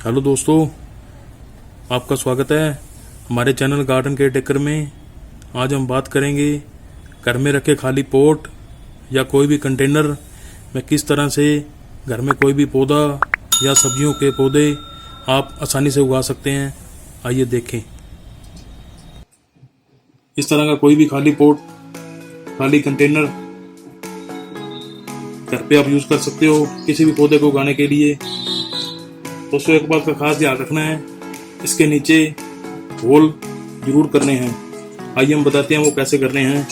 Hello दोस्तों, आपका स्वागत है हमारे चैनल गार्डन केयर टेकर में। आज हम बात करेंगे घर में रखे खाली पॉट या कोई भी कंटेनर में किस तरह से घर में कोई भी पौधा या सब्जियों के पौधे आप आसानी से उगा सकते हैं। आइए देखें। इस तरह का कोई भी खाली पॉट, खाली कंटेनर घर पे आप यूज़ कर सकते हो किसी भी पौधे को उगाने के लिए। दोस्तों, एक बात का खास ध्यान रखना है, इसके नीचे होल जरूर करने हैं। आइए हम बताते हैं वो कैसे करने हैं।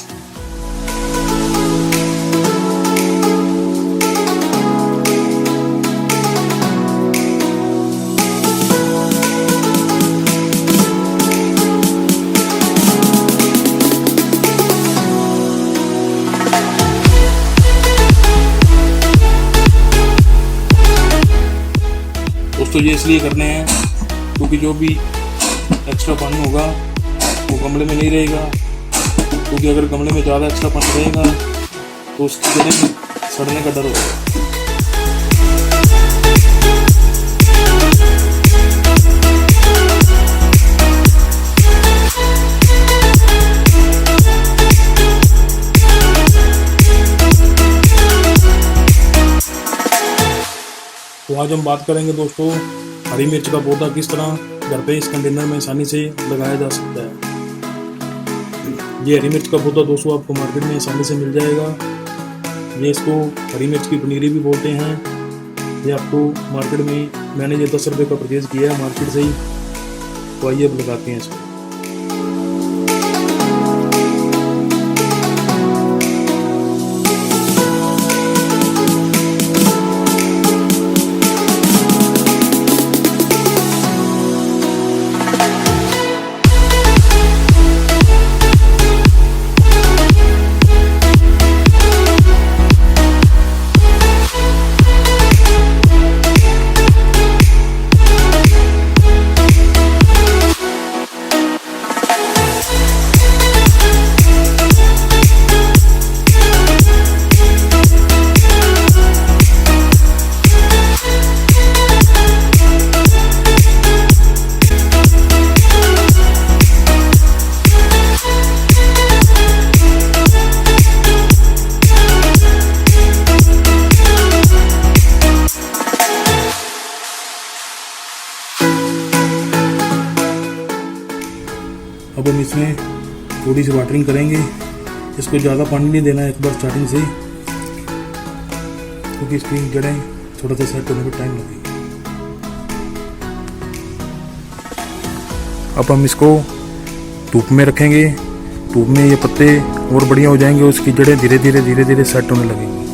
दोस्तों, ये इसलिए करने हैं क्योंकि जो भी एक्स्ट्रा पानी होगा वो गमले में नहीं रहेगा, क्योंकि अगर गमले में ज़्यादा एक्स्ट्रा पानी रहेगा तो उसकी जड़ें सड़ने का डर होगा। तो आज हम बात करेंगे दोस्तों, हरी मिर्च का पौधा किस तरह घर पे इस कंटेनर में आसानी से लगाया जा सकता है। ये हरी मिर्च का पौधा दोस्तों आपको मार्केट में आसानी से मिल जाएगा। ये इसको हरी मिर्च की पनीरी भी बोलते हैं। ये आपको मार्केट में, मैंने ये 10 रुपये का परचेज किया है मार्केट से ही। तो आइए अब लगाते हैं इसको। अब हम इसमें थोड़ी सी वाटरिंग करेंगे। इसको ज़्यादा पानी नहीं देना है एक बार स्टार्टिंग से, क्योंकि इसकी जड़ें थोड़ा सा सेट होने में टाइम लगेगा। अब हम इसको धूप में रखेंगे। धूप में ये पत्ते और बढ़िया हो जाएंगे, उसकी जड़ें धीरे धीरे सेट होने लगेंगी।